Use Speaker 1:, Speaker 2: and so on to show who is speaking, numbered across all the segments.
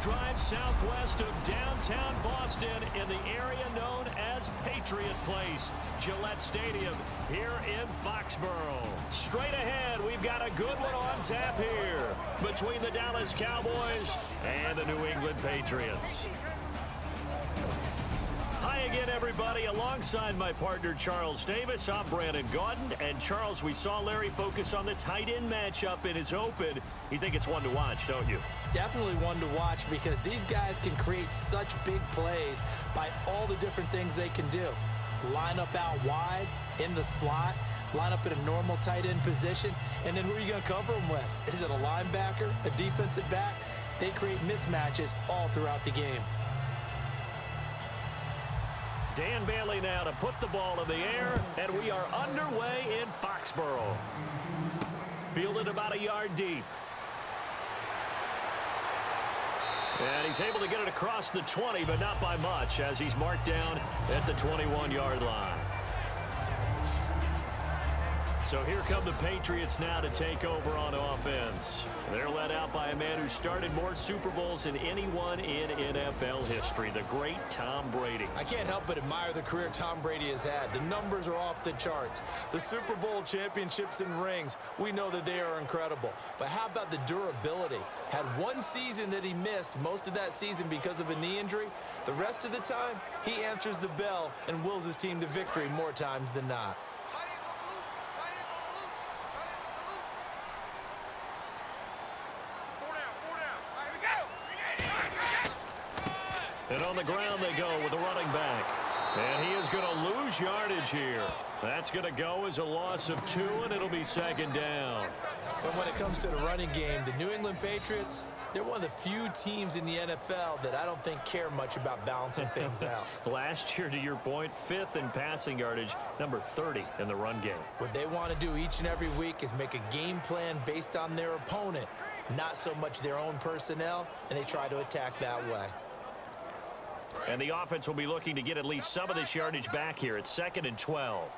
Speaker 1: drive southwest of downtown Boston in the area known as Patriot Place, Gillette Stadium here in Foxborough. Straight ahead, we've got a good one on tap here between the Dallas Cowboys and the New England Patriots. Hi again, everybody. Alongside my partner, Charles Davis, I'm Brandon Gaudin. And, Charles, we saw Larry focus on the tight end matchup in his open. You think it's one to watch, don't you?
Speaker 2: Definitely one to watch because these guys can create such big plays by all the different things they can do. Line up out wide, in the slot, line up in a normal tight end position, and then who are you going to cover them with? Is it a linebacker, a defensive back? They create mismatches all throughout the game.
Speaker 1: Dan Bailey now to put the ball in the air, and we are underway in Foxborough. Fielded about a yard deep. And he's able to get it across the 20, but not by much, as he's marked down at the 21-yard line. So here come the Patriots now to take over on offense. They're led out by a man who started more Super Bowls than anyone in NFL history, the great Tom Brady.
Speaker 2: I can't help but admire the career Tom Brady has had. The numbers are off the charts. The Super Bowl championships and rings, we know that they are incredible. But how about the durability? Had one season that he missed, most of that season because of a knee injury. The rest of the time, he answers the bell and wills his team to victory more times than not.
Speaker 1: And on the ground they go with the running back. And he is going to lose yardage here. That's going to go as a loss of 2, and it'll be second down.
Speaker 2: But when it comes to the running game, the New England Patriots, they're one of the few teams in the NFL that I don't think care much about balancing things out.
Speaker 1: Last year, to your point, 5th in passing yardage, number 30 in the run game.
Speaker 2: What they want to do each and every week is make a game plan based on their opponent, not so much their own personnel, and they try to attack that way.
Speaker 1: And the offense will be looking to get at least some of this yardage back here. It's 2nd and 12.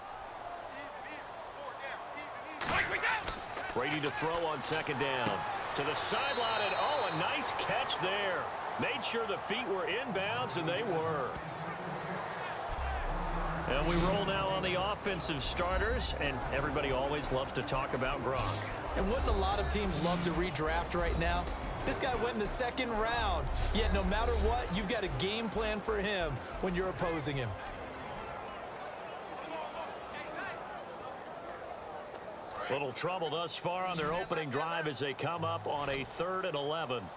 Speaker 1: Brady to throw on 2nd down. To the sideline, and oh, a nice catch there. Made sure the feet were inbounds, and they were. And we roll now on the offensive starters, and everybody always loves to talk about Gronk.
Speaker 2: And wouldn't a lot of teams love to redraft right now? This guy went in the 2nd round, yet no matter what, you've got a game plan for him when you're opposing him.
Speaker 1: Little trouble thus far on their opening drive as they come up on a 3rd and 11.
Speaker 3: Hey.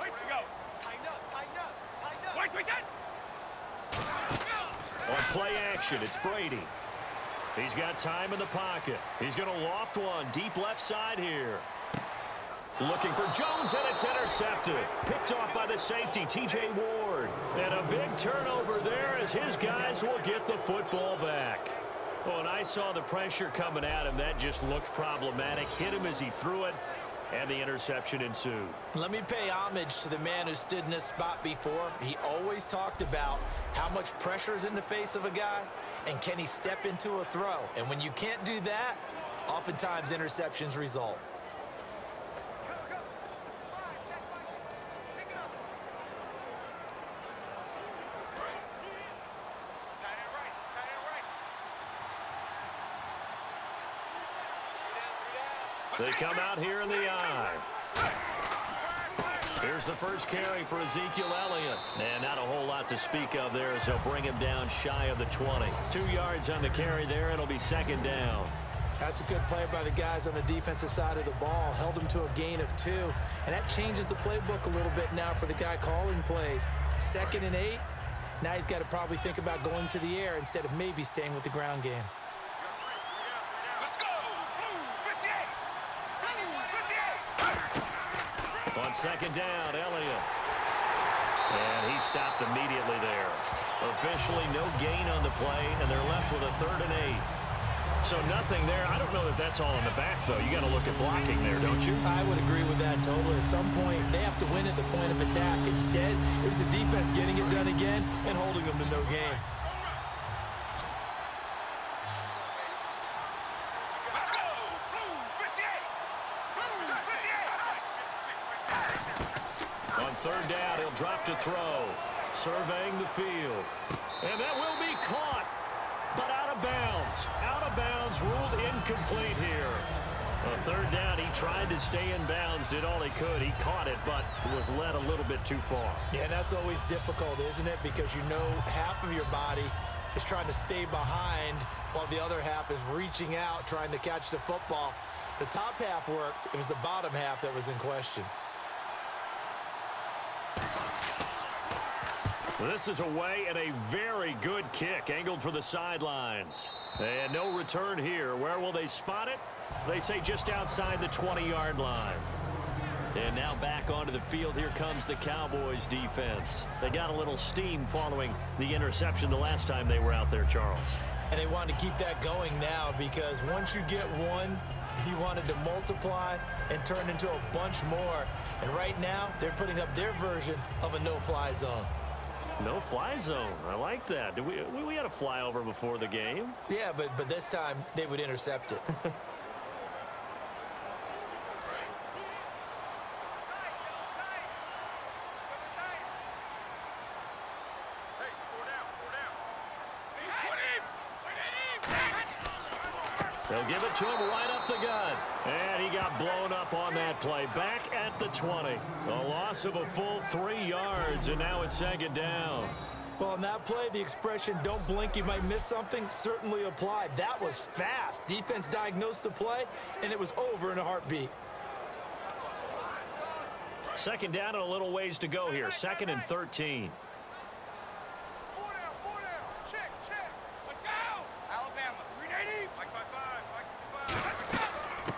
Speaker 3: Wait to go. Tighten up. Wait.
Speaker 1: On play action, it's Brady. He's got time in the pocket. He's going to loft one deep left side here. Looking for Jones, and it's intercepted. Picked off by the safety, T.J. Ward. And a big turnover there as his guys will get the football back. Oh, and I saw the pressure coming at him. That just looked problematic. Hit him as he threw it, and the interception ensued.
Speaker 2: Let me pay homage to the man who stood in this spot before. He always talked about how much pressure is in the face of a guy, and can he step into a throw. And when you can't do that, oftentimes interceptions result.
Speaker 1: They come out here in the eye. Here's the first carry for Ezekiel Elliott. And not a whole lot to speak of there as they'll bring him down shy of the 20. 2 yards on the carry there. It'll be 2nd down.
Speaker 2: That's a good play by the guys on the defensive side of the ball. Held him to a gain of 2. And that changes the playbook a little bit now for the guy calling plays. 2nd and 8. Now he's got to probably think about going to the air instead of maybe staying with the ground game.
Speaker 1: On 2nd down, Elliott. And he stopped immediately there. Officially no gain on the play, and they're left with a 3rd and 8. So nothing there. I don't know if that's all in the back, though. You got to look at blocking there, don't you?
Speaker 2: I would agree with that totally. At some point, they have to win at the point of attack. Instead, it was the defense getting it done again and holding them to no gain.
Speaker 3: Let's go! Blue 58! Blue 58!
Speaker 1: On third down, he'll drop to throw. Surveying the field. And that will be caught, but out of bounds. Out of bounds, ruled incomplete here. On third down, he tried to stay in bounds, did all he could. He caught it, but was led a little bit too far.
Speaker 2: Yeah, that's always difficult, isn't it? Because you know half of your body is trying to stay behind while the other half is reaching out, trying to catch the football. The top half worked. It was the bottom half that was in question.
Speaker 1: This is away and a very good kick angled for the sidelines. And no return here. Where will they spot it? They say just outside the 20-yard line. And now back onto the field. Here comes the Cowboys defense. They got a little steam following the interception the last time they were out there, Charles.
Speaker 2: And they wanted to keep that going now because once you get one, he wanted to multiply and turn into a bunch more. And right now, they're putting up their version of a no-fly zone.
Speaker 1: No-fly zone. I like that. We had a flyover before the game.
Speaker 2: Yeah, but this time they would intercept it.
Speaker 1: They'll give it to him right up the gut. And he got blown up on that play. Back at the 20. A loss of a full 3 yards, and now it's second down.
Speaker 2: Well, on that play, the expression, don't blink, you might miss something, certainly applied. That was fast. Defense diagnosed the play, and it was over in a heartbeat.
Speaker 1: Second down and a little ways to go here. Second and 13.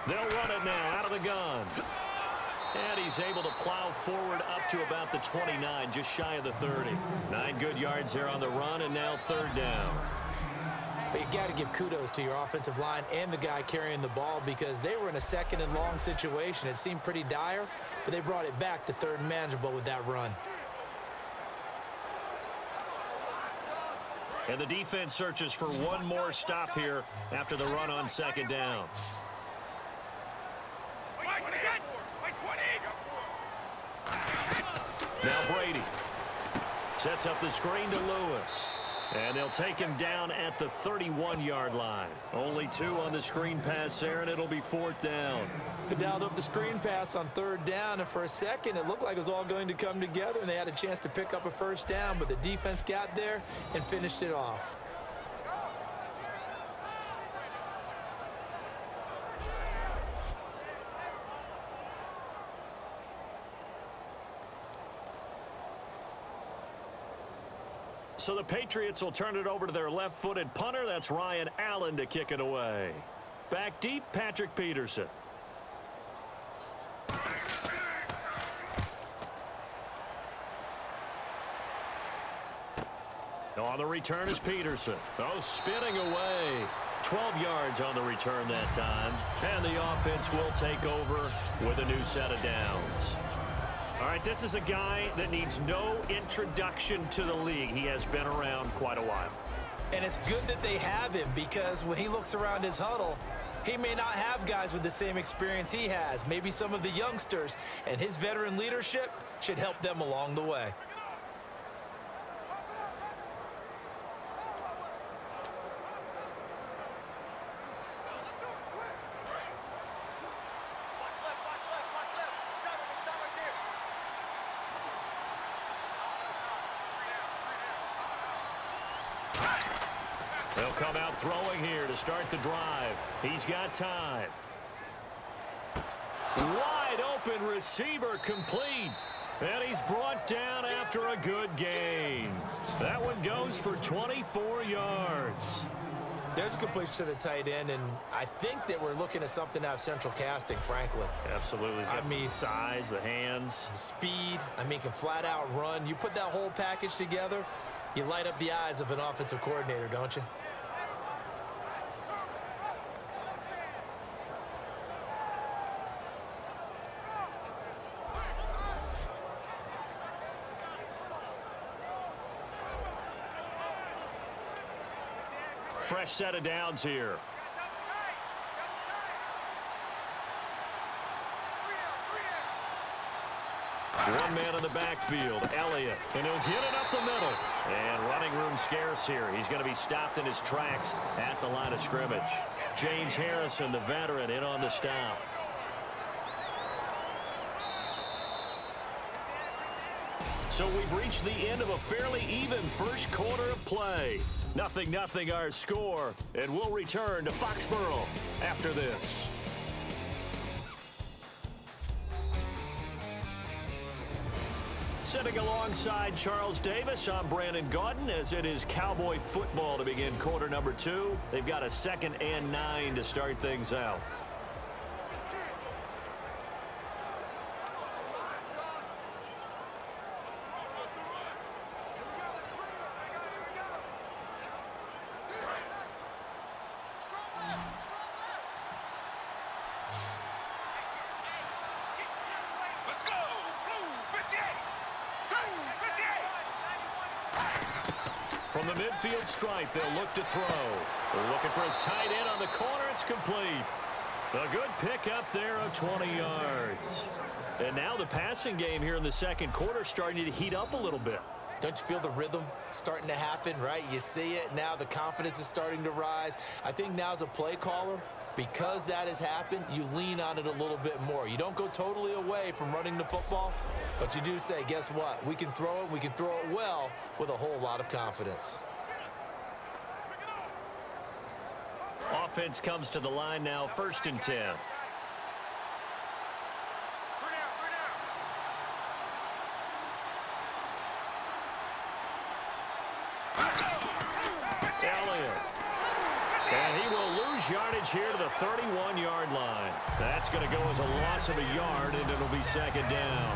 Speaker 1: They'll run it now out of the gun. And he's able to plow forward up to about the 29, just shy of the 30. 9 good yards there on the run, and now third down.
Speaker 2: But you got to give kudos to your offensive line and the guy carrying the ball because they were in a second and long situation. It seemed pretty dire, but they brought it back to third and manageable with that run.
Speaker 1: And the defense searches for one more stop here after the run on second down. Now Brady sets up the screen to Lewis. And they'll take him down at the 31-yard line. Only 2 on the screen pass there, and it'll be fourth down.
Speaker 2: They dialed up the screen pass on third down, and for a second, it looked like it was all going to come together, and they had a chance to pick up a first down, but the defense got there and finished it off.
Speaker 1: So the Patriots will turn it over to their left-footed punter. That's Ryan Allen to kick it away. Back deep, Patrick Peterson. On the return is Peterson. Oh, spinning away. 12 yards on the return that time. And the offense will take over with a new set of downs. All right, this is a guy that needs no introduction to the league. He has been around quite a while.
Speaker 2: And it's good that they have him because when he looks around his huddle, he may not have guys with the same experience he has. Maybe some of the youngsters, and his veteran leadership should help them along the way.
Speaker 1: They'll come out throwing here to start the drive. He's got time. Wide open receiver complete. And he's brought down after a good gain. That one goes for 24 yards.
Speaker 2: There's a completion to the tight end, and I think that we're looking at something out of central casting, frankly.
Speaker 1: Absolutely. He's got
Speaker 2: I mean,
Speaker 1: size, the hands.
Speaker 2: Speed. I mean, can flat out run. You put that whole package together, you light up the eyes of an offensive coordinator, don't you?
Speaker 1: Fresh set of downs here. One man in the backfield, Elliott, and he'll get it up the middle. And running room scarce here. He's going to be stopped in his tracks at the line of scrimmage. James Harrison, the veteran, in on the stop. So we've reached the end of a fairly even first quarter of play. 0-0 our score, and we'll return to Foxborough after this. Sitting alongside Charles Davis, I'm Brandon Gaudin, as it is Cowboy football to begin quarter number 2. They've got a 2nd and 9 to start things out. From the midfield stripe, they'll look to throw. Looking for his tight end on the corner. It's complete. A good pick up there of 20 yards. And now the passing game here in the second quarter starting to heat up a little bit.
Speaker 2: Don't you feel the rhythm starting to happen, right? You see it now. The confidence is starting to rise. I think now as a play caller, because that has happened, you lean on it a little bit more. You don't go totally away from running the football, but you do say, guess what? We can throw it. We can throw it well with a whole lot of confidence.
Speaker 1: Offense comes to the line now, 1st and 10. And he will lose yardage here to the 31-yard line. That's going to go as a loss of a yard, and it'll be 2nd down.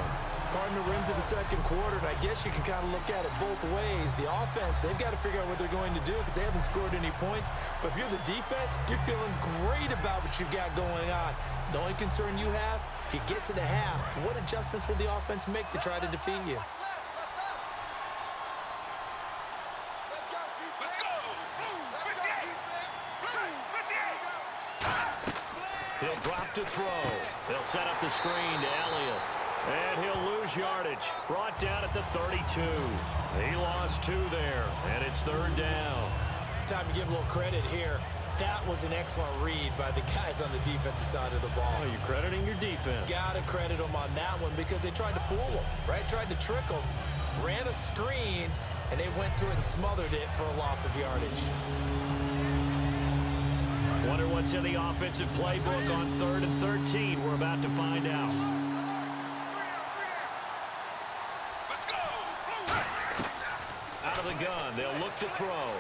Speaker 2: Partner, we're into the second quarter, and I guess you can kind of look at it both ways. The offense, they've got to figure out what they're going to do because they haven't scored any points. But if you're the defense, you're feeling great about what you've got going on. The only concern you have, if you get to the half, what adjustments will the offense make to try to defeat you?
Speaker 1: He'll drop to throw. They'll set up the screen to Elliott. And he'll lose yardage. Brought down at the 32. He lost 2 there, and it's 3rd down.
Speaker 2: Time to give a little credit here. That was an excellent read by the guys on the defensive side of the ball.
Speaker 1: Oh, you're crediting your defense.
Speaker 2: Got to credit them on that one because they tried to fool them, right? Tried to trick them. Ran a screen, and they went to it and smothered it for a loss of yardage.
Speaker 1: Wonder what's in the offensive playbook on 3rd and 13. We're about to find out.
Speaker 3: Let's go!
Speaker 1: Out of the gun, they'll look to throw.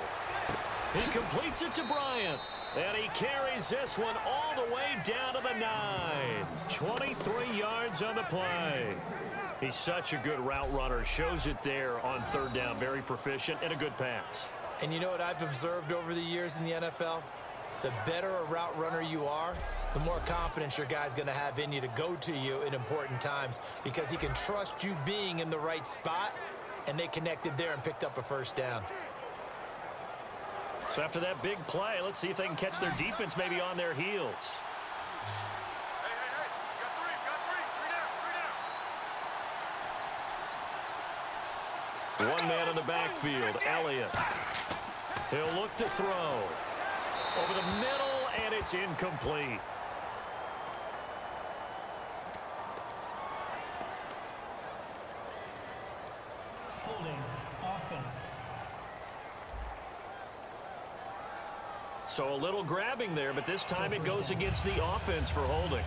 Speaker 1: He completes it to Bryant. And he carries this one all the way down to the 9. 23 yards on the play. He's such a good route runner. Shows it there on 3rd down. Very proficient and a good pass.
Speaker 2: And you know what I've observed over the years in the NFL? The better a route runner you are, the more confidence your guy's going to have in you to go to you in important times because he can trust you being in the right spot, and they connected there and picked up a 1st down.
Speaker 1: So after that big play, let's see if they can catch their defense maybe on their heels.
Speaker 3: Hey, got 3
Speaker 1: One man in the backfield, Elliott. He'll look to throw. Over the middle, and it's incomplete.
Speaker 4: Holding offense.
Speaker 1: So a little grabbing there, but this time it goes against the offense for holding.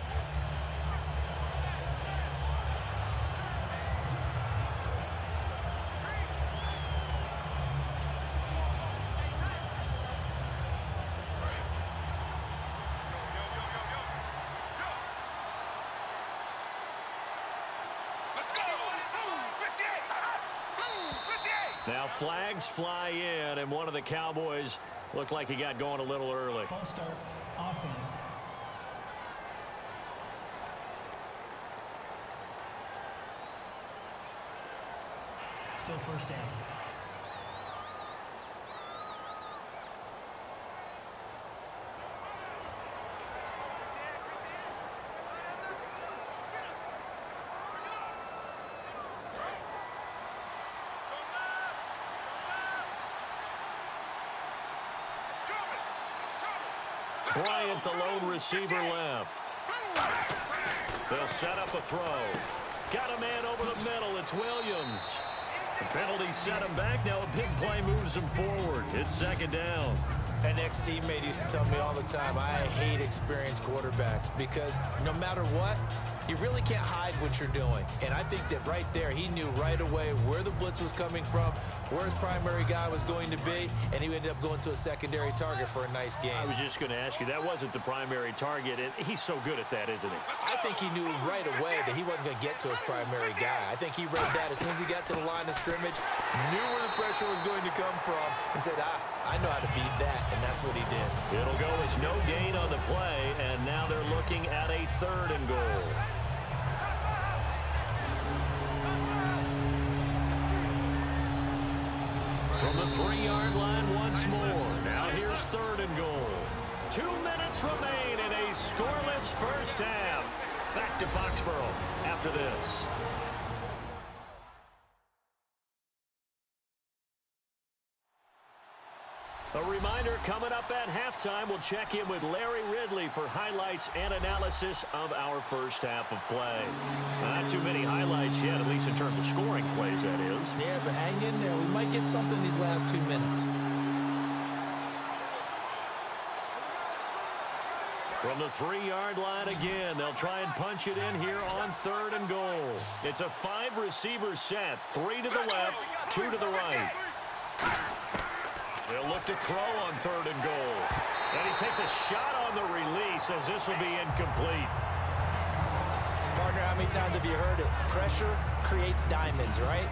Speaker 1: Now flags fly in, and one of the Cowboys looked like he got going a little early.
Speaker 4: False start, offense. Still 1st down.
Speaker 1: Bryant, the lone receiver, left. They'll set up a throw. Got a man over the middle. It's Williams. The penalty set him back. Now a big play moves him forward. It's second down.
Speaker 2: An ex-teammate used to tell me all the time, I hate experienced quarterbacks because no matter what, you really can't hide what you're doing. And I think that right there, he knew right away where the blitz was coming from, where his primary guy was going to be, and he ended up going to a secondary target for a nice game.
Speaker 1: I was just going to ask you, that wasn't the primary target, and he's so good at that, isn't he?
Speaker 2: I think he knew right away that he wasn't going to get to his primary guy. I think he read that as soon as he got to the line of scrimmage, knew where the pressure was going to come from, and said, I know how to beat that, and that's what he did.
Speaker 1: It'll go as no gain on the play, and now they're looking at a 3rd and goal. From the 3-yard line once more. Now here's 3rd and goal. 2 minutes remain in a scoreless first half. Back to Foxborough after this. A reminder, coming up at halftime, we'll check in with Larry Ridley for highlights and analysis of our first half of play. Not too many highlights yet, at least in terms of scoring plays, that is.
Speaker 2: Yeah, but hang in there. We might get something these last 2 minutes.
Speaker 1: From the 3-yard line again, they'll try and punch it in here on 3rd and goal. It's a 5-receiver set, 3 to the left, 2 to the right. They'll look to throw on 3rd and goal. And he takes a shot on the release as this will be incomplete.
Speaker 2: Partner, how many times have you heard it? Pressure creates diamonds, right?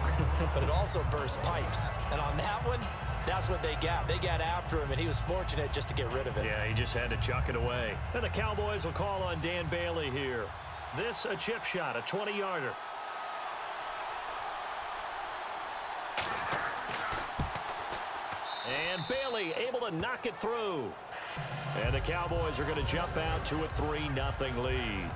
Speaker 2: But it also bursts pipes. And on that one, that's what they got. They got after him, and he was fortunate just to get rid of it.
Speaker 1: Yeah, he just had to chuck it away. And the Cowboys will call on Dan Bailey here. This a chip shot, a 20-yarder. And Bailey able to knock it through. And the Cowboys are going to jump out to a 3-0 lead.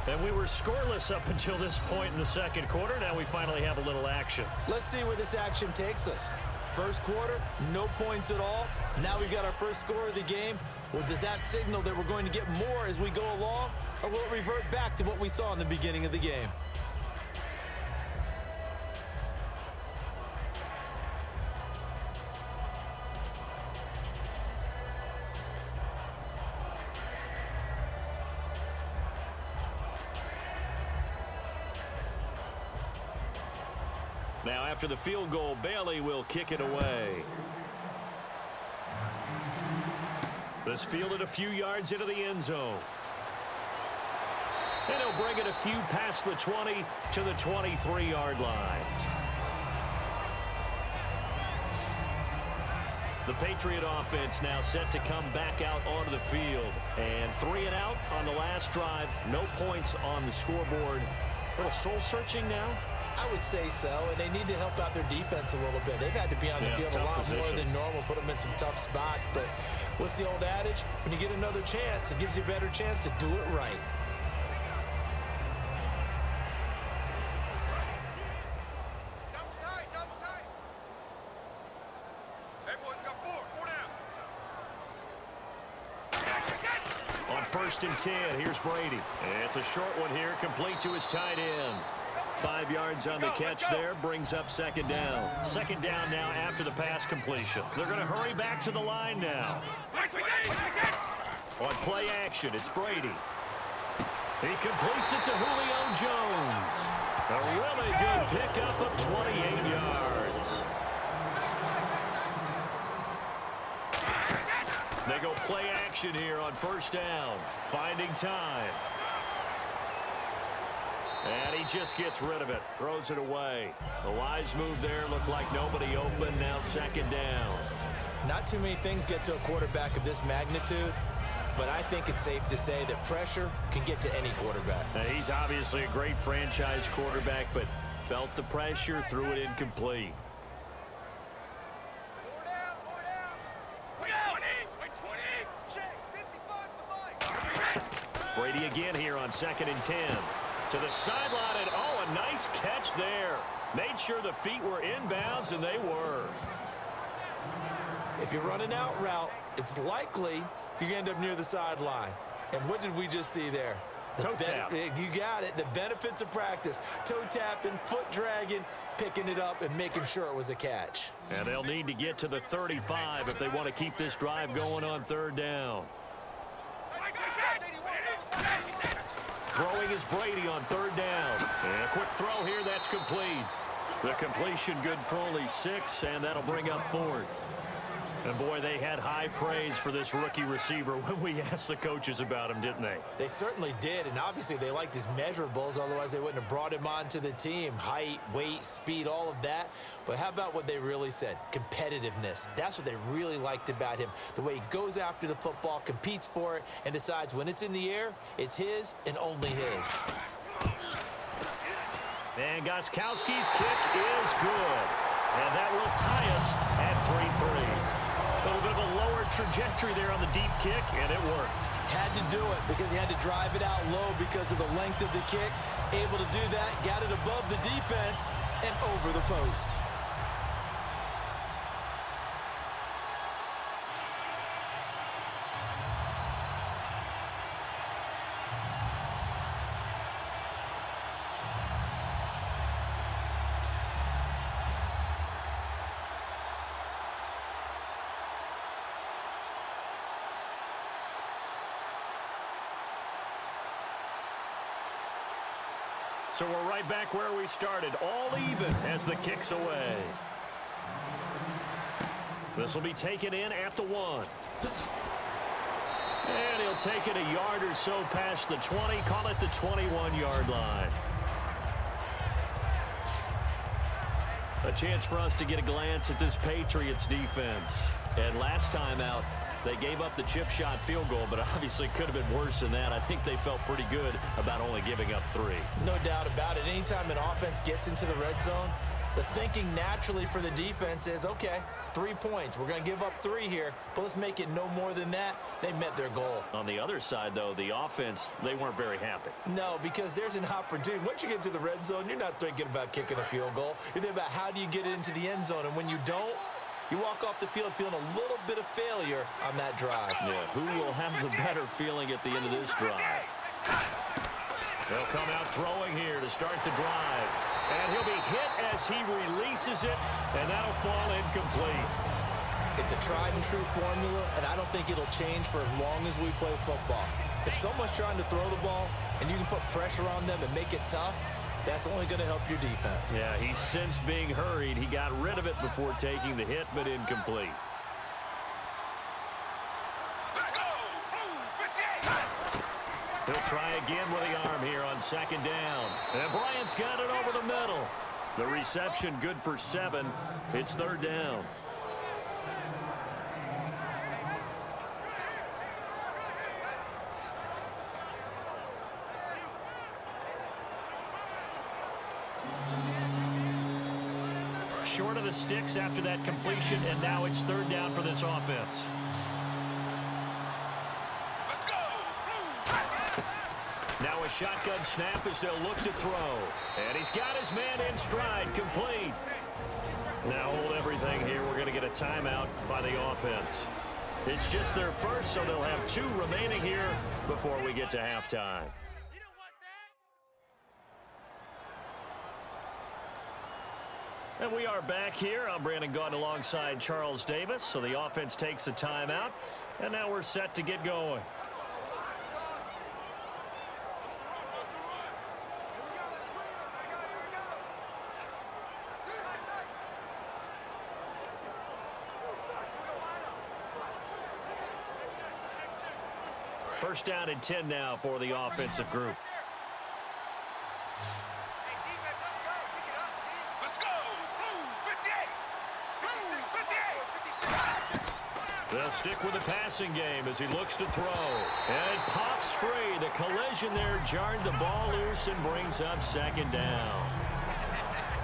Speaker 1: And we were scoreless up until this point in the second quarter. Now we finally have a little action.
Speaker 2: Let's see where this action takes us. First quarter, no points at all. Now we've got our first score of the game. Well, does that signal that we're going to get more as we go along? Or will it revert back to what we saw in the beginning of the game?
Speaker 1: Now, after the field goal, Bailey will kick it away. This fielded a few yards into the end zone. And he'll bring it a few past the 20 to the 23-yard line. The Patriot offense now set to come back out onto the field. And 3 and out on the last drive. No points on the scoreboard. A little soul-searching now.
Speaker 2: I would say so, and they need to help out their defense a little bit. They've had to be on the field a lot more than normal, put them in some tough spots. But what's the old adage? When you get another chance, it gives you a better chance to do it right.
Speaker 3: Double tight, double tight. Everyone's got 4 down. On
Speaker 1: 1st and 10, here's Brady. And it's a short one here, complete to his tight end. 5 yards on the catch there, brings up second down. Second down now after the pass completion. They're going to hurry back to the line now. On play action, it's Brady. He completes it to Julio Jones. A really good pickup of 28 yards. They go play action here on 1st down. Finding time. And he just gets rid of it, throws it away. The wise move there, looked like nobody open, now second down.
Speaker 2: Not too many things get to a quarterback of this magnitude, but I think it's safe to say that pressure can get to any quarterback.
Speaker 1: Now, he's obviously a great franchise quarterback, but felt the pressure, threw it incomplete.
Speaker 3: 4 down. Wait 20. Check, 55 for Mike.
Speaker 1: Brady again here on 2nd and 10. To the sideline, and oh, a nice catch there. Made sure the feet were inbounds, and they were.
Speaker 2: If you're running out route, it's likely you're going to end up near the sideline. And what did we just see there?
Speaker 1: Toe tap.
Speaker 2: You got it. The benefits of practice. Toe tapping, foot dragging, picking it up, and making sure it was a catch.
Speaker 1: And they'll need to get to the 35 if they want to keep this drive going on third down. Throwing is Brady on third down. And a quick throw here, that's complete. The completion good for only 6, and that'll bring up fourth. And, boy, they had high praise for this rookie receiver when we asked the coaches about him, didn't they?
Speaker 2: They certainly did, and obviously they liked his measurables. Otherwise, they wouldn't have brought him onto the team. Height, weight, speed, all of that. But how about what they really said? Competitiveness. That's what they really liked about him. The way he goes after the football, competes for it, and decides when it's in the air, it's his and only his.
Speaker 1: And Gostkowski's kick is good. And that will tie us at 3-3. A little bit of a lower trajectory there on the deep kick, and it worked.
Speaker 2: Had to do it because he had to drive it out low because of the length of the kick. Able to do that, got it above the defense and over the post.
Speaker 1: So we're right back where we started, all even as the kick's away. This will be taken in at the 1. And he'll take it a yard or so past the 20, call it the 21-yard line. A chance for us to get a glance at this Patriots defense. And last time out, they gave up the chip shot field goal, but obviously could have been worse than that. I think they felt pretty good about only giving up 3.
Speaker 2: No doubt about it. Anytime an offense gets into the red zone, the thinking naturally for the defense is, okay, 3 points. We're going to give up 3 here, but let's make it no more than that. They met their goal.
Speaker 1: On the other side, though, the offense, they weren't very happy.
Speaker 2: No, because there's an opportunity. Once you get to the red zone, you're not thinking about kicking a field goal. You're thinking about how do you get it into the end zone, and when you don't, you walk off the field feeling a little bit of failure on that drive.
Speaker 1: Yeah, who will have the better feeling at the end of this drive? They'll come out throwing here to start the drive. And he'll be hit as he releases it, and that'll fall incomplete.
Speaker 2: It's a tried and true formula, and I don't think it'll change for as long as we play football. If someone's trying to throw the ball and you can put pressure on them and make it tough, that's only going to help your defense.
Speaker 1: Yeah, he's since being hurried. He got rid of it before taking the hit, but incomplete.
Speaker 3: Let's go!
Speaker 1: He'll try again with the arm here on second down. And Bryant's got it over the middle. The reception good for 7. It's third down. Short of the sticks after that completion, and now it's third down for this offense.
Speaker 3: Let's go!
Speaker 1: Now a shotgun snap as they'll look to throw. And he's got his man in stride, complete. Now hold everything here. We're going to get a timeout by the offense. It's just their first, so they'll have 2 remaining here before we get to halftime.
Speaker 3: You don't want that?
Speaker 1: And we are back here. I'm Brandon Gaudin alongside Charles Davis. So the offense takes a timeout. And now we're set to get going. First down and 10 now for the offensive group.
Speaker 3: Hey, defense, let's go. Pick it up, team. Let's go! 58! 58!
Speaker 1: They'll stick with the passing game as he looks to throw. And it pops free. The collision there jarred the ball loose and brings up second down.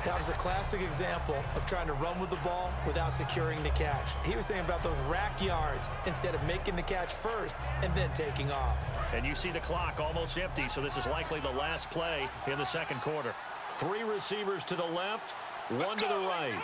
Speaker 2: That was a classic example of trying to run with the ball without securing the catch. He was thinking about those rack yards instead of making the catch first and then taking off.
Speaker 1: And you see the clock almost empty, so this is likely the last play in the second quarter. 3 receivers to the left, 1 to the right.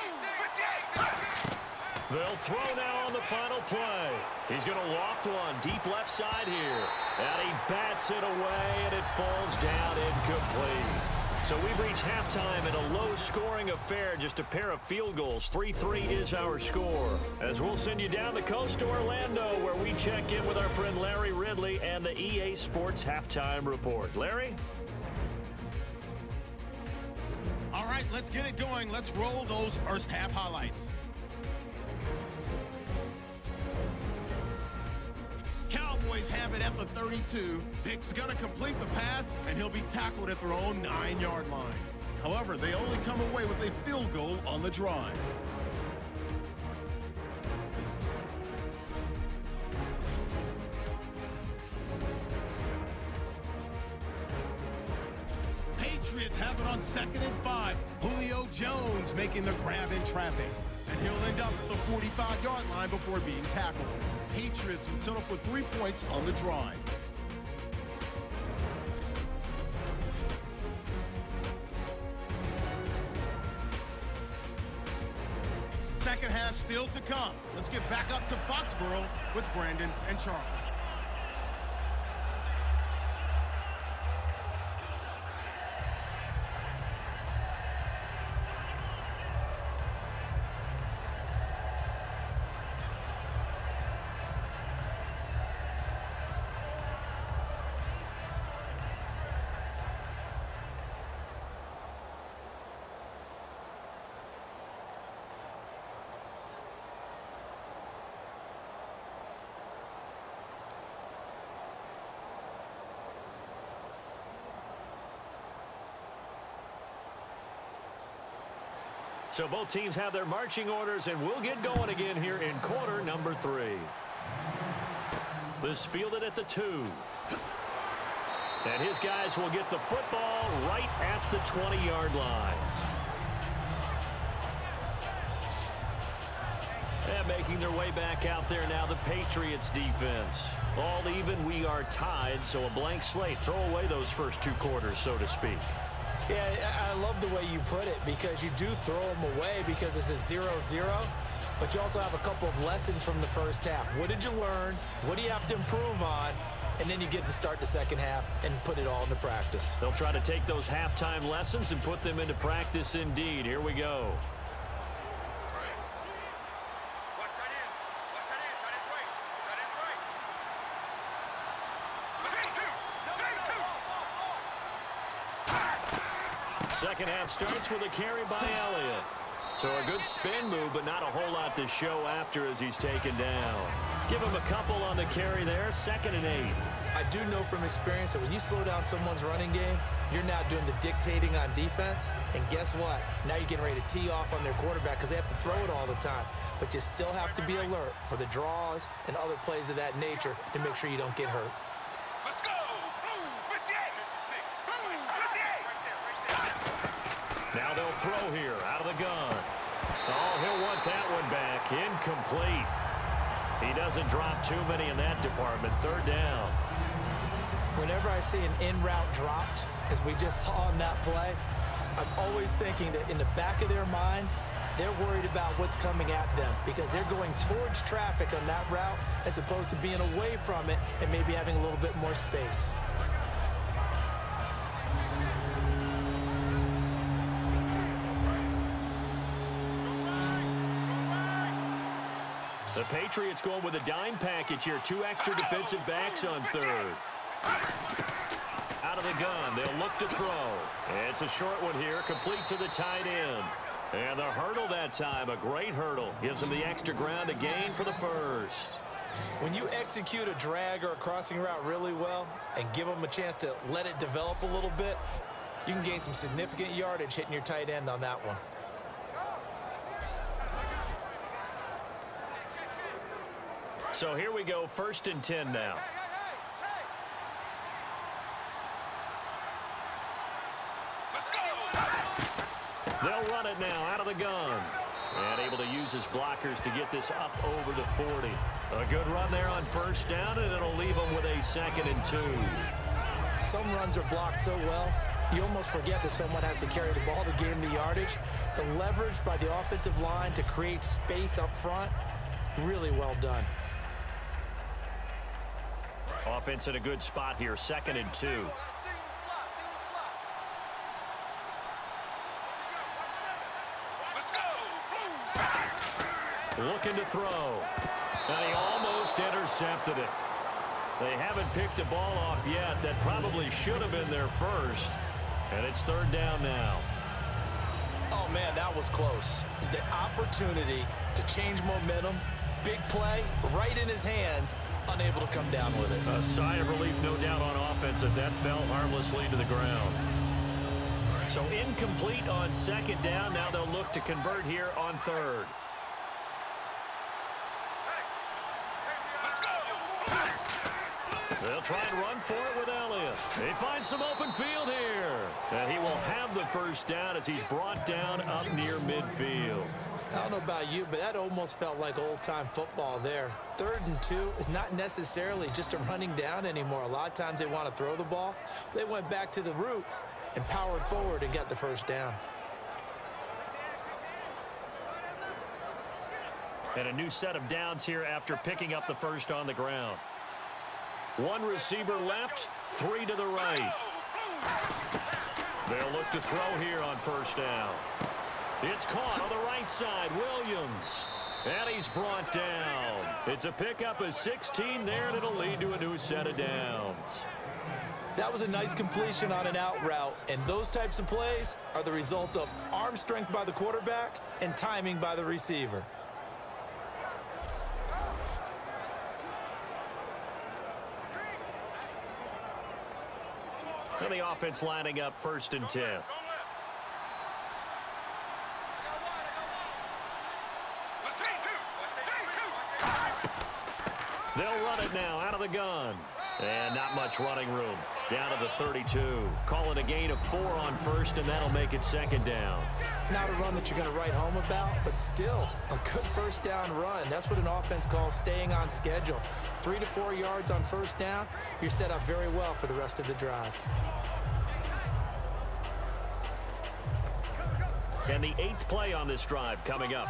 Speaker 1: They'll throw now on the final play. He's going to loft one deep left side here. And he bats it away, and it falls down incomplete. So we've reached halftime in a low-scoring affair, just a pair of field goals. 3-3 is our score. As we'll send you down the coast to Orlando, where we check in with our friend Larry Ridley and the EA Sports Halftime Report. Larry?
Speaker 5: All right, let's get it going. Let's roll those first half highlights. Cowboys have it at the 32. Vic's going to complete the pass, and he'll be tackled at their own 9-yard line. However, they only come away with a field goal on the drive. Patriots have it on 2nd and 5. Julio Jones making the grab in traffic. And he'll end up at the 45-yard line before being tackled. Patriots would settle for 3 points on the drive. Second half still to come. Let's get back up to Foxborough with Brandon and Charles.
Speaker 1: So both teams have their marching orders, and we'll get going again here in quarter number 3. This fielded at the 2. And his guys will get the football right at the 20-yard line. And making their way back out there now, the Patriots defense. All even, we are tied, so a blank slate. Throw away those first 2 quarters, so to speak.
Speaker 2: Yeah, I love the way you put it, because you do throw them away because it's a 0-0, but you also have a couple of lessons from the first half. What did you learn? What do you have to improve on? And then you get to start the second half and put it all into practice.
Speaker 1: They'll try to take those halftime lessons and put them into practice indeed. Here we go. Second half starts with a carry by Elliott. So a good spin move, but not a whole lot to show after as he's taken down. Give him a couple on the carry there, 2nd and 8.
Speaker 2: I do know from experience that when you slow down someone's running game, you're now doing the dictating on defense. And guess what? Now you're getting ready to tee off on their quarterback because they have to throw it all the time. But you still have to be alert for the draws and other plays of that nature to make sure you don't get hurt.
Speaker 3: Let's go! 58! 58!
Speaker 1: Now they'll throw here out of the gun. Oh, he'll want that one back. Incomplete. He doesn't drop too many in that department. 3rd down.
Speaker 2: Whenever I see an in-route dropped, as we just saw in that play, I'm always thinking that in the back of their mind, they're worried about what's coming at them because they're going towards traffic on that route as opposed to being away from it and maybe having a little bit more space.
Speaker 1: The Patriots going with a dime package here. 2 extra defensive backs on 3rd. Out of the gun, they'll look to throw. It's a short one here, complete to the tight end. And the hurdle that time, a great hurdle. Gives them the extra ground to gain for the first.
Speaker 2: When you execute a drag or a crossing route really well and give them a chance to let it develop a little bit, you can gain some significant yardage hitting your tight end on that one.
Speaker 1: So here we go, 1st and 10 now. They'll run it now out of the gun. And able to use his blockers to get this up over the 40. A good run there on 1st down, and it'll leave them with a 2nd and 2.
Speaker 2: Some runs are blocked so well, You almost forget that someone has to carry the ball to gain the yardage. The leverage by the offensive line to create space up front, really well done.
Speaker 1: Offense in a good spot here, 2nd and 2. Looking to throw. And he almost intercepted it. They haven't picked a ball off yet. That probably should have been their first. And it's 3rd down now.
Speaker 2: Oh, man, that was close. The opportunity to change momentum, big play, right in his hands, unable to come down with it.
Speaker 1: A sigh of relief, no doubt, on offense if that fell harmlessly to the ground. So incomplete on 2nd down. Now they'll look to convert here on 3rd. They'll try and run for it with Elliott. They find some open field here. And he will have the first down as he's brought down up near midfield.
Speaker 2: I don't know about you, but that almost felt like old-time football there. 3rd and 2 is not necessarily just a running down anymore. A lot of times they want to throw the ball. They went back to the roots and powered forward and got the first down.
Speaker 1: And a new set of downs here after picking up the first on the ground. 1 receiver left, 3 to the right. They'll look to throw here on 1st down. It's caught on the right side, Williams. And he's brought down. It's a pickup of 16 there, and it'll lead to a new set of downs.
Speaker 2: That was a nice completion on an out route, and those types of plays are the result of arm strength by the quarterback and timing by the receiver.
Speaker 1: And the offense lining up 1st and 10. They'll run it now out of the gun. And not much running room. Down to the 32. Call it a gain of 4 on 1st, and that'll make it 2nd down.
Speaker 2: Not a run that you're going to write home about, but still a good 1st down run. That's what an offense calls staying on schedule. 3 to 4 yards on 1st down, you're set up very well for the rest of the drive.
Speaker 1: And the 8th play on this drive coming up.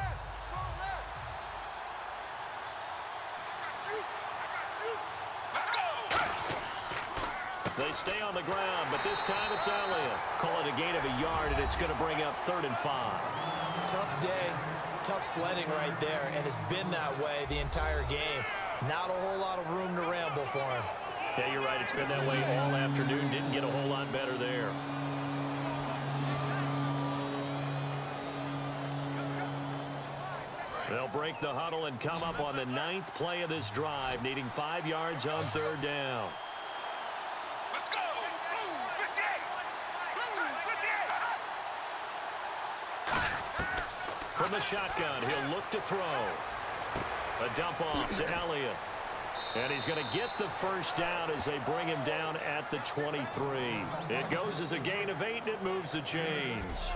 Speaker 1: They stay on the ground, but this time it's Elliott. Call it a gain of a yard, and it's going to bring up 3rd and 5.
Speaker 2: Tough day, tough sledding right there, and it's been that way the entire game. Not a whole lot of room to ramble for him.
Speaker 1: Yeah, you're right. It's been that way all afternoon. Didn't get a whole lot better there. They'll break the huddle and come up on the 9th play of this drive, needing 5 yards on 3rd down.
Speaker 3: Let's go! Blue 58! Blue 58!
Speaker 1: From the shotgun, he'll look to throw. A dump off to Elliott. And he's going to get the first down as they bring him down at the 23. It goes as a gain of 8, and it moves the chains.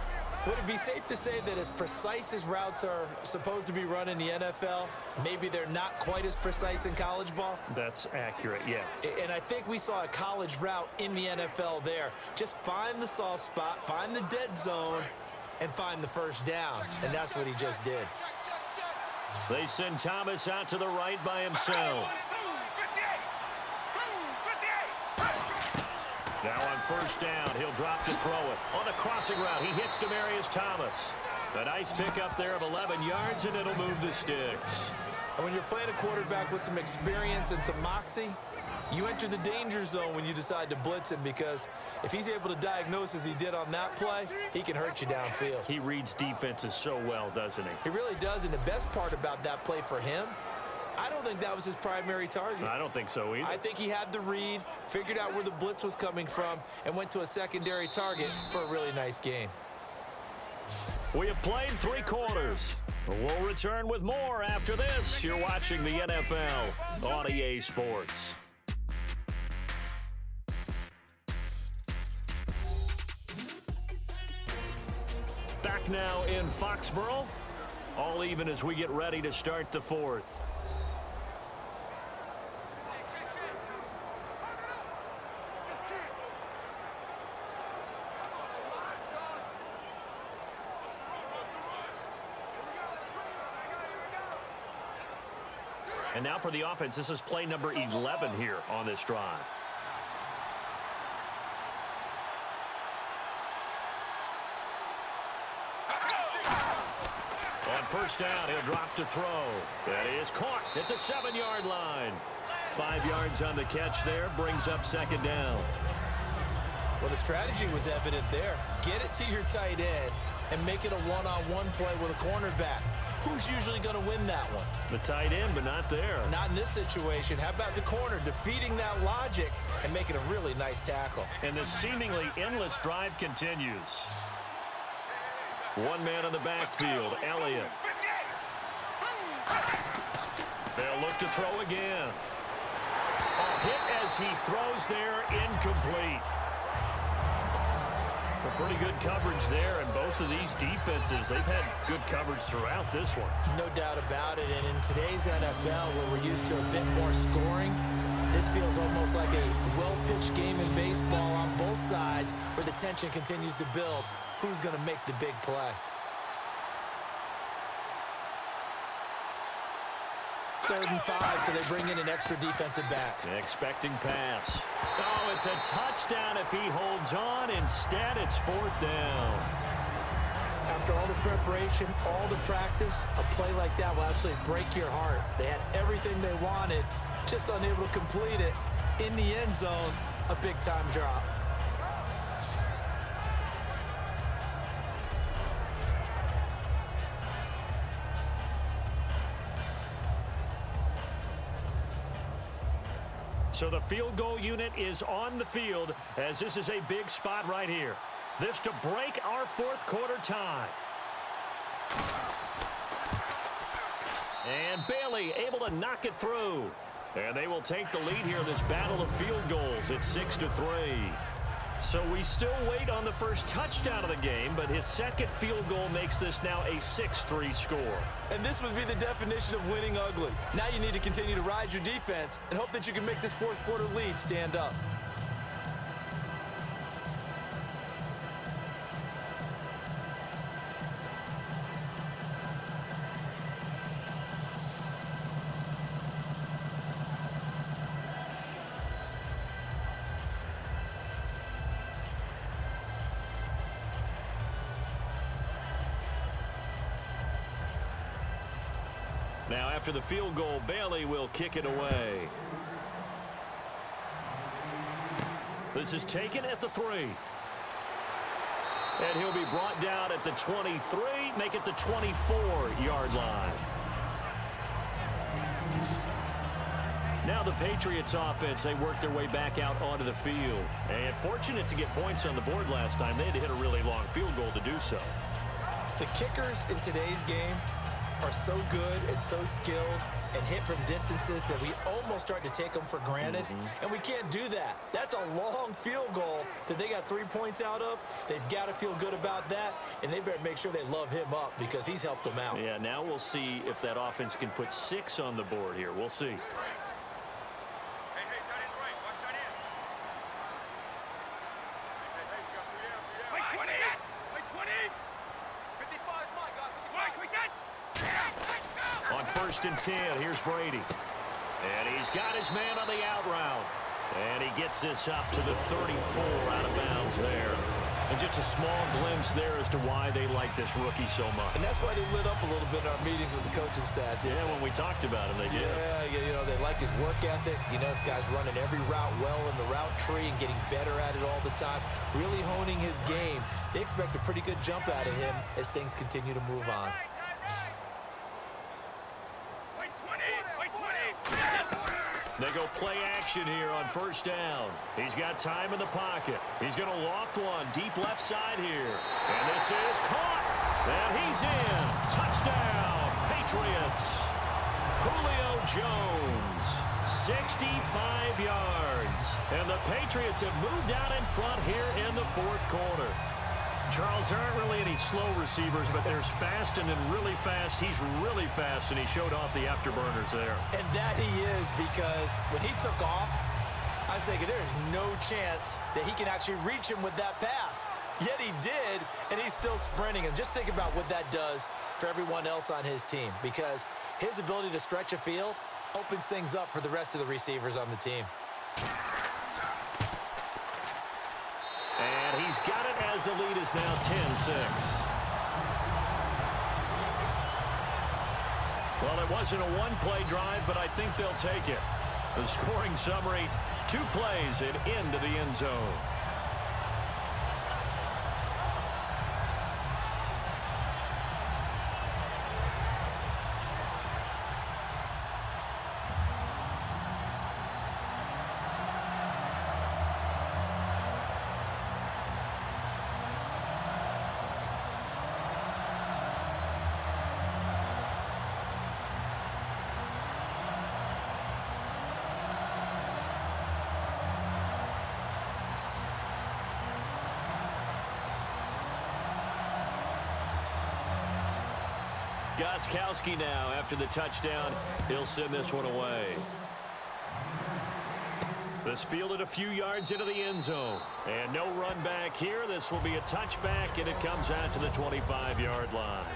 Speaker 2: Would it be safe to say that as precise as routes are supposed to be run in the NFL, maybe they're not quite as precise in college ball?
Speaker 1: That's accurate, yeah.
Speaker 2: And I think we saw a college route in the NFL there. Just find the soft spot, find the dead zone, and find the first down. And that's what he just did.
Speaker 1: They send Thomas out to the right by himself. Now on first down, he'll drop to throw it. On the crossing route, he hits Demaryius Thomas. A nice pickup there of 11 yards, and it'll move the sticks.
Speaker 2: And when you're playing a quarterback with some experience and some moxie, you enter the danger zone when you decide to blitz him, because if he's able to diagnose as he did on that play, he can hurt you downfield.
Speaker 1: He reads defenses so well, doesn't he?
Speaker 2: He really does, and the best part about that play for him, I don't think that was his primary target.
Speaker 1: I don't think so either.
Speaker 2: I think he had the read, figured out where the blitz was coming from, and went to a secondary target for a really nice gain.
Speaker 1: We have played 3 quarters. We'll return with more after this. You're watching the NFL on EA Sports. Back now in Foxborough. All even as we get ready to start the 4th. And now for the offense, this is play number 11 here on this drive. On first down, he'll drop to throw. That is caught at the 7-yard line. 5 yards on the catch there, brings up second down.
Speaker 2: Well, the strategy was evident there. Get it to your tight end and make it a one-on-one play with a cornerback. Who's usually going to win that one?
Speaker 1: The tight end, but not there.
Speaker 2: Not in this situation. How about the corner defeating that logic and making a really nice tackle?
Speaker 1: And this seemingly endless drive continues. One man on the backfield, Elliott. They'll look to throw again. A hit as he throws there, incomplete. Pretty good coverage there, and both of these defenses, they've had good coverage throughout this one.
Speaker 2: No doubt about it, and in today's NFL, where we're used to a bit more scoring, this feels almost like a well-pitched game in baseball on both sides, where the tension continues to build. Who's going to make the big play? Third and 5, so they bring in an extra defensive back.
Speaker 1: Expecting pass. Oh, it's a touchdown if he holds on. Instead, it's fourth down.
Speaker 2: After all the preparation, all the practice, a play like that will absolutely break your heart. They had everything they wanted, just unable to complete it. In the end zone, a big-time drop.
Speaker 1: So the field goal unit is on the field as this is a big spot right here. This to break our fourth quarter tie. And Bailey able to knock it through. And they will take the lead here in this battle of field goals. It's 6-3. So we still wait on the first touchdown of the game, but his second field goal makes this now a 6-3 score.
Speaker 2: And this would be the definition of winning ugly. Now you need to continue to ride your defense and hope that you can make this fourth quarter lead stand up.
Speaker 1: Now after the field goal, Bailey will kick it away. This is taken at the 3. And he'll be brought down at the 23, make it the 24-yard line. Now the Patriots offense, they work their way back out onto the field. And fortunate to get points on the board last time. They had to hit a really long field goal to do so.
Speaker 2: The kickers in today's game are so good and so skilled and hit from distances that we almost start to take them for granted. And we can't do that. That's a long field goal that they got 3 points out of. They've got to feel good about that, and they better make sure they love him up because he's helped them out.
Speaker 1: Yeah, now we'll see if that offense can put 6 on the board here. We'll see. On first and 10, here's Brady. And he's got his man on the out route. And he gets this up to the 34 out of bounds there. And just a small glimpse there as to why they like this rookie so much.
Speaker 2: And that's why they lit up a little bit in our meetings with the coaching staff.
Speaker 1: Yeah, when we talked about him, they did.
Speaker 2: Yeah, you know, they like his work ethic. You know, this guy's running every route well in the route tree and getting better at it all the time. Really honing his game. They expect a pretty good jump out of him as things continue to move on.
Speaker 1: They go play action here on first down. He's got time in the pocket. He's going to loft one deep left side here. And this is caught. And he's in. Touchdown, Patriots. Julio Jones, 65 yards. And the Patriots have moved out in front here in the fourth quarter. Charles, there aren't really any slow receivers, but there's fast and then really fast. He's really fast, and he showed off the afterburners there.
Speaker 2: And that he is, because when he took off, I was thinking there's no chance that he can actually reach him with that pass. Yet he did, and he's still sprinting. And just think about what that does for everyone else on his team, because his ability to stretch a field Opens things up for the rest of the receivers on the team.
Speaker 1: And he's got it as the lead is now 10-6. Well, it wasn't a one-play drive, but I think they'll take it. The scoring summary, 2 plays and into the end zone. Gostkowski now after the touchdown. He'll send this one away. This fielded a few yards into the end zone. And no run back here. This will be a touchback, and it comes out to the 25-yard line.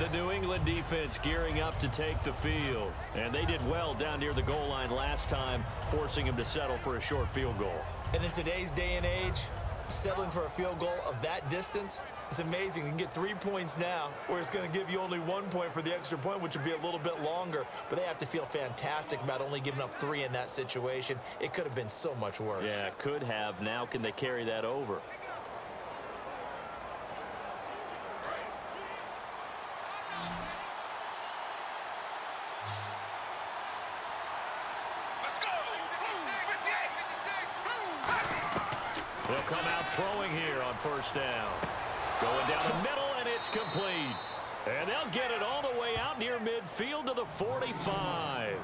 Speaker 1: The New England defense gearing up to take the field. And they did well down near the goal line last time, forcing him to settle for a short field goal.
Speaker 2: And in today's day and age, settling for a field goal of that distance, it's amazing. You can get 3 points now, where it's going to give you only 1 point for the extra point, which would be a little bit longer. But they have to feel fantastic about only giving up 3 in that situation. It could have been so much worse.
Speaker 1: Yeah, could have. Now can they carry that over?
Speaker 3: Let's go.
Speaker 1: They'll come out throwing here on first down. Going down the middle, and it's complete. And they'll get it all the way out near midfield to the 45.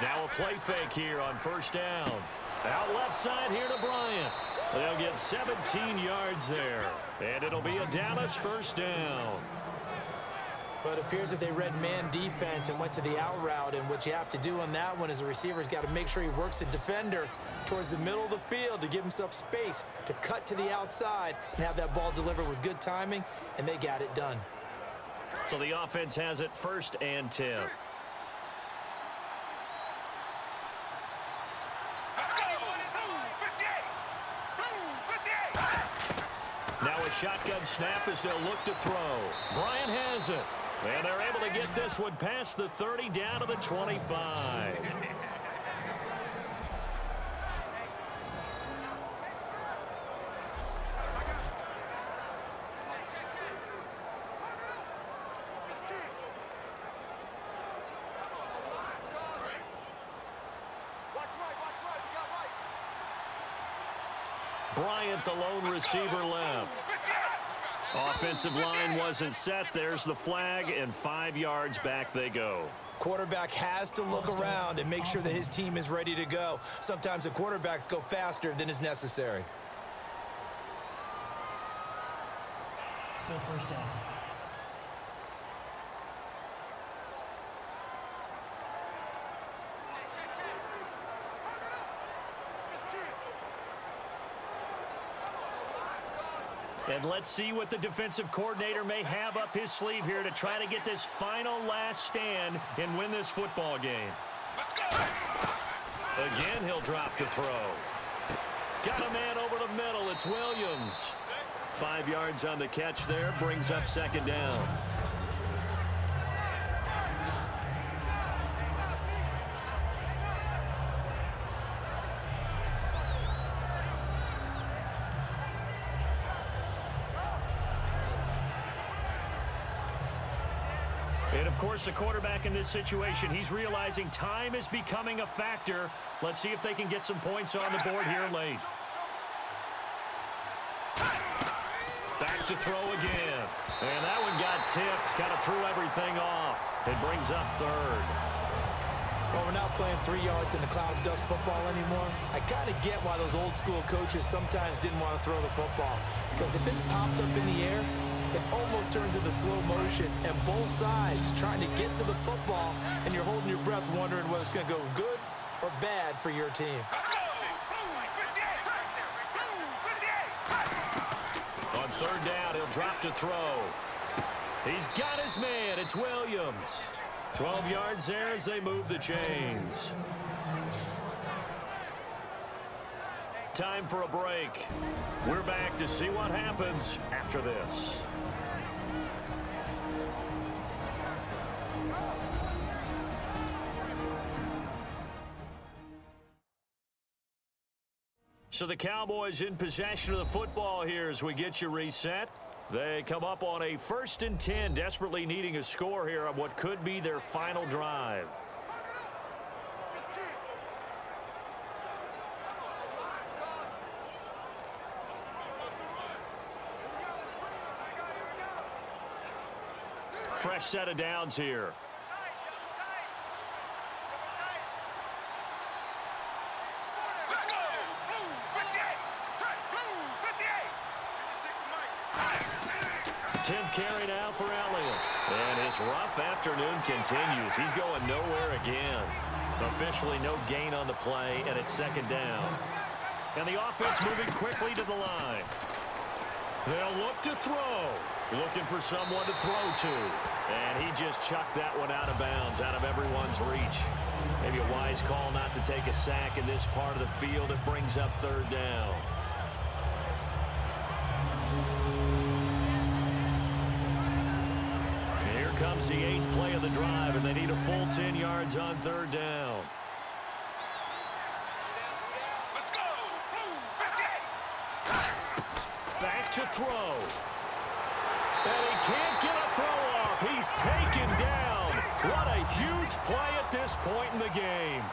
Speaker 1: Now a play fake here on first down. Out left side here to Bryant. They'll get 17 yards there. And it'll be a Dallas first down.
Speaker 2: But it appears that they read man defense and went to the out route. And what you have to do on that one is the receiver's got to make sure he works the defender towards the middle of the field to give himself space to cut to the outside and have that ball delivered with good timing. And they got it done.
Speaker 1: So the offense has it 1st and 10. Now a shotgun snap as they'll look to throw. Bryant has it. And they're able to get this one past the 30 down to the 25. Bryant, the lone receiver, left. Offensive line wasn't set. There's the flag, and 5 yards back they go.
Speaker 2: Quarterback has to look around and make sure that his team is ready to go. Sometimes the quarterbacks go faster than is necessary.
Speaker 4: Still first down.
Speaker 1: And let's see what the defensive coordinator may have up his sleeve here to try to get this final last stand and win this football game.
Speaker 3: Let's go.
Speaker 1: Again, he'll drop the throw. Got a man over the middle. It's Williams. 5 yards on the catch there. Brings up 2nd down. And, of course, the quarterback in this situation, he's realizing time is becoming a factor. Let's see if they can get some points on the board here late. Back to throw again. And that one got tipped. Kind of threw everything off. It brings up 3rd.
Speaker 2: Well, we're not playing 3 yards in a cloud of dust football anymore. I kind of get why those old school coaches sometimes didn't want to throw the football. Because if it's popped up in the air, it almost turns into slow motion. And both sides trying to get to the football, and you're holding your breath wondering whether it's going to go good or bad for your team.
Speaker 1: On third down, he'll drop to throw. He's got his man. It's Williams. 12 yards there as they move the chains. Time for a break. We're back to see what happens after this. So the Cowboys in possession of the football here as we get you reset. They come up on a 1st and 10, desperately needing a score here on what could be their final drive. Fresh set of downs here.
Speaker 3: Let's go!
Speaker 1: 10th carry now for Elliott. And his rough afternoon continues. He's going nowhere again. Officially no gain on the play, and it's 2nd down. And the offense moving quickly to the line. They'll look to throw. Looking for someone to throw to. And he just chucked that one out of bounds, out of everyone's reach. Maybe a wise call not to take a sack in this part of the field. It brings up 3rd down. Here comes the 8th play of the drive, and they need a full 10 yards on 3rd down.
Speaker 3: Let's go! 58!
Speaker 1: Back to throw. And he can't get a throw off. He's taken down. What a huge play at this point in the game.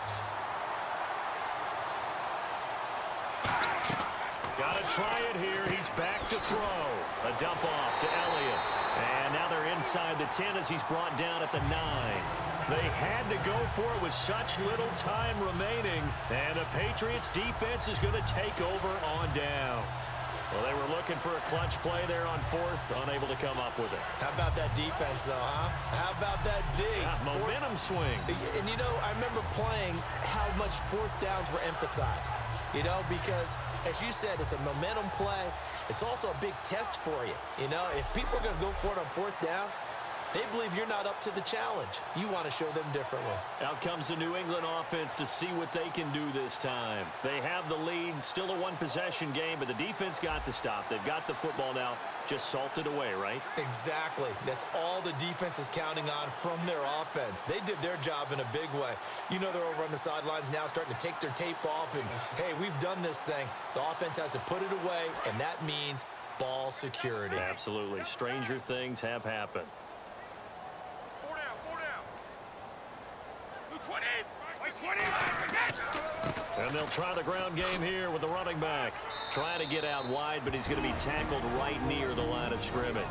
Speaker 1: Got to try it here. He's back to throw. A dump off to Elliott. And now they're inside the 10 as he's brought down at the 9. They had to go for it with such little time remaining. And the Patriots defense is going to take over on down. Well, they were looking for a clutch play there on 4th, unable to come up with it.
Speaker 2: How about that defense, though, huh? How about that D?
Speaker 1: Yeah, momentum swing.
Speaker 2: And, you know, I remember playing how much 4th downs were emphasized. You know, because, as you said, it's a momentum play. It's also a big test for you. You know, if people are going to go for it on 4th down, they believe you're not up to the challenge. You want to show them differently.
Speaker 1: Out comes the New England offense to see what they can do this time. They have the lead, still a one-possession game, but the defense got to stop. They've got the football now, just salted away, right?
Speaker 2: Exactly. That's all the defense is counting on from their offense. They did their job in a big way. You know they're over on the sidelines now starting to take their tape off, and, hey, we've done this thing. The offense has to put it away, and that means ball security.
Speaker 1: Absolutely. Stranger things have happened.
Speaker 3: 4 down, 4 down. 20! 20!
Speaker 1: And they'll try the ground game here with the running back. Trying to get out wide, but he's going to be tackled right near the line of scrimmage.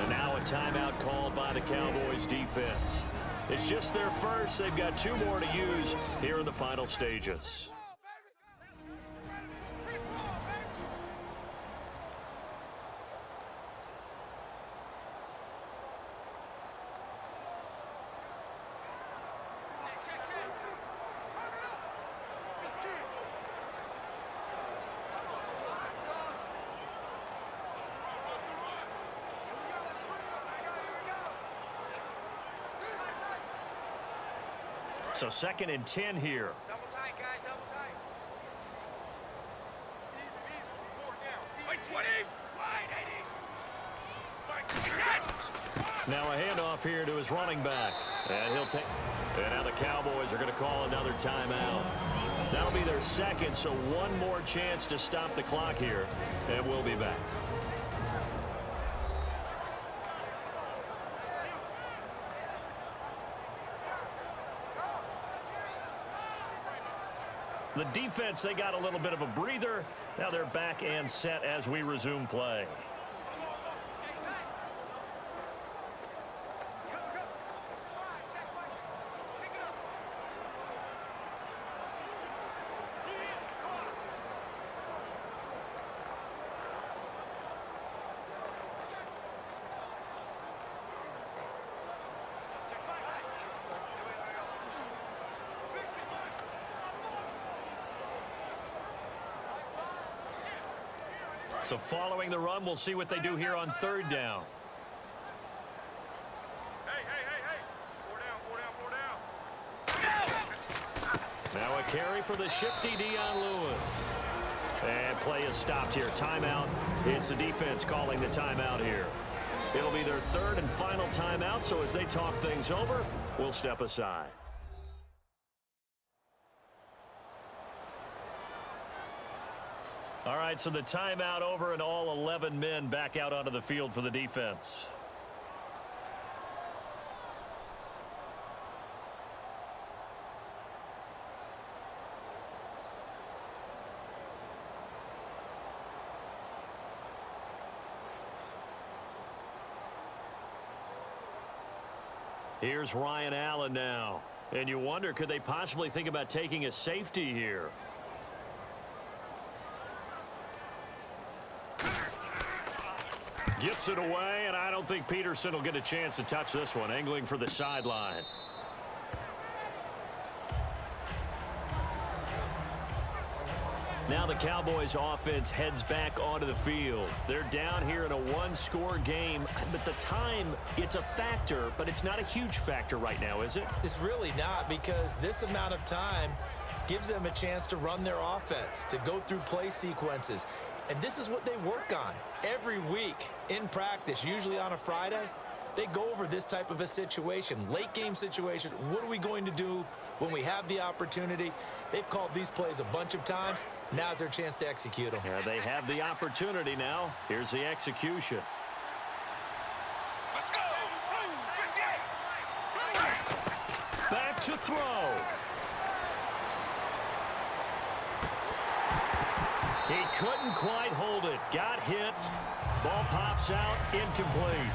Speaker 1: And now a timeout called by the Cowboys defense. It's just their first. They've got 2 more to use here in the final stages. So 2nd and 10 here.
Speaker 3: Double tight, guys, double tight. Wait, 20! Wide 80!
Speaker 1: Now a handoff here to his running back. And he'll take. And now the Cowboys are going to call another timeout. That'll be their 2nd, so 1 more chance to stop the clock here. And we'll be back. The defense, they got a little bit of a breather. Now they're back and set as we resume play. So following the run, we'll see what they do here on third down.
Speaker 3: Hey, hey, hey, hey. Four down.
Speaker 1: Now a carry for the shifty Dion Lewis. And play is stopped here. Timeout. It's the defense calling the timeout here. It'll be their third and final timeout, so as they talk things over, we'll step aside. All right, so the timeout over and all 11 men back out onto the field for the defense. Here's Ryan Allen now. And you wonder, could they possibly think about taking a safety here? Gets it away, and I don't think Peterson will get a chance to touch this one. Angling for the sideline. Now the Cowboys offense heads back onto the field. They're down here in a one-score game, but the time, it's a factor, but it's not a huge factor right now, is it?
Speaker 2: It's really not, because this amount of time gives them a chance to run their offense, to go through play sequences. And this is what they work on every week in practice, usually on a Friday. They go over this type of a situation, late game situation. What are we going to do when we have the opportunity? They've called these plays a bunch of times. Now's their chance to execute them.
Speaker 1: Yeah, they have the opportunity now. Here's the execution.
Speaker 3: Let's go. 58.
Speaker 1: Back to throw. He couldn't quite hold it. Got hit. Ball pops out. Incomplete.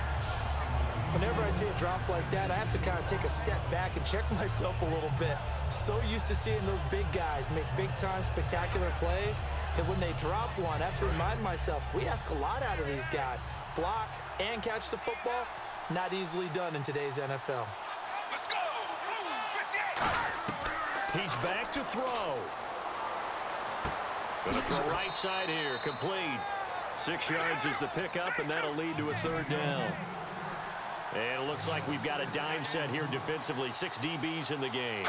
Speaker 2: Whenever I see a drop like that, I have to kind of take a step back and check myself a little bit. So used to seeing those big guys make big-time spectacular plays that when they drop one, I have to remind myself, we ask a lot out of these guys. Block and catch the football, not easily done in today's NFL.
Speaker 3: Let's go. 58.
Speaker 1: He's back to throw. Going to throw right side here. Complete. 6 yards is the pickup, and that'll lead to a third down. And it looks like we've got a dime set here defensively. 6 DBs in the game.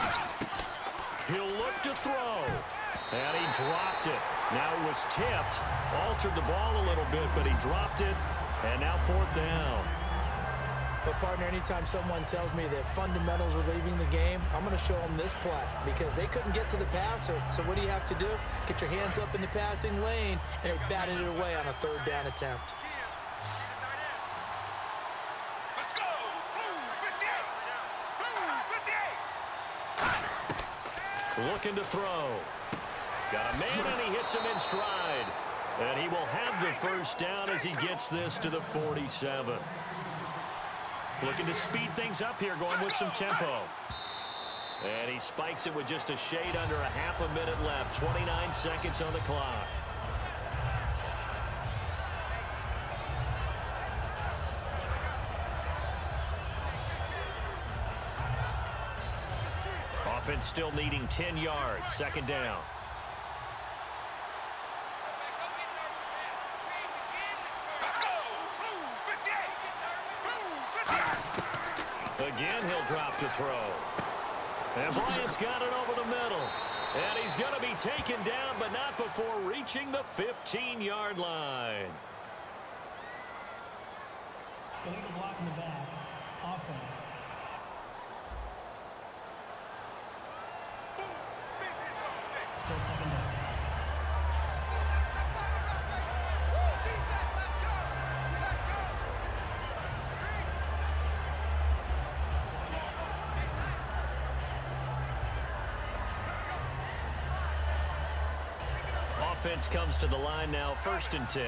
Speaker 1: He'll look to throw. And he dropped it. Now it was tipped. Altered the ball a little bit, but he dropped it. And now fourth down.
Speaker 2: But, partner, anytime someone tells me that fundamentals are leaving the game, I'm going to show them this play because they couldn't get to the passer. So what do you have to do? Get your hands up in the passing lane, and they batted it away on a third down attempt.
Speaker 3: Let's go. 58.
Speaker 1: Looking to throw. Got a man, and he hits him in stride. And he will have the first down as he gets this to the 47. Looking to speed things up here, going with some tempo. And he spikes it with just a shade under a half a minute left. 29 seconds on the clock. Offense still needing 10 yards. Second down.
Speaker 3: Let's go. 58.
Speaker 1: Again, he'll drop to throw. And Bryant's got it over the middle. And he's going to be taken down, but not before reaching the 15-yard line.
Speaker 4: Illegal block in the back. Offense. Still second down.
Speaker 1: Offense comes to the line now, 1st and 10.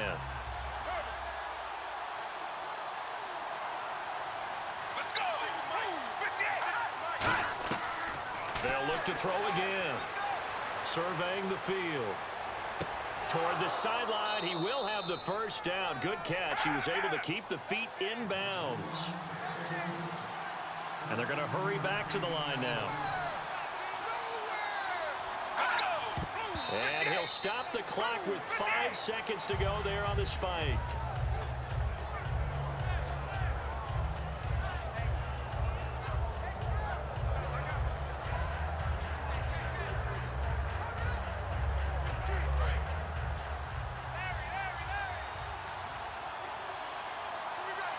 Speaker 3: Let's go. 58.
Speaker 1: They'll look to throw again. Surveying the field. Toward the sideline, he will have the first down. Good catch. He was able to keep the feet in bounds. And they're going to hurry back to the line now.
Speaker 3: Let's go.
Speaker 1: And he'll stop the clock with 5 seconds to go there on the spike.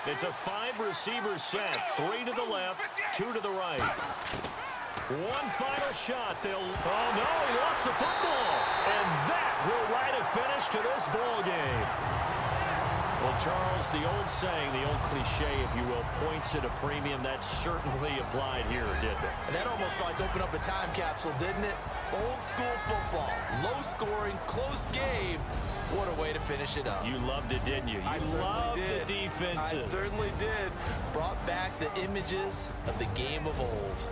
Speaker 1: It's a 5-receiver set. 3 to the left, 2 to the right. One final shot. Oh, no, he lost the football. And that will write a finish to this ball game. Well, Charles, the old saying, the old cliche, if you will, points at a premium, that certainly applied here, didn't it?
Speaker 2: And that almost like opened up a time capsule, didn't it? Old school football, low scoring, close game. What a way to finish it up.
Speaker 1: You loved it, didn't you? You loved the defenses.
Speaker 2: I certainly did. Brought back the images of the game of old.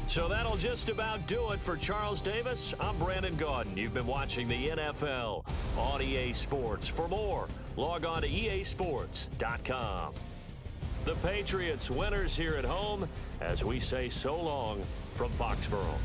Speaker 1: So that'll just about do it for Charles Davis. I'm Brandon Gaudin. You've been watching the NFL on EA Sports. For more, log on to easports.com. The Patriots winners here at home as we say so long from Foxborough.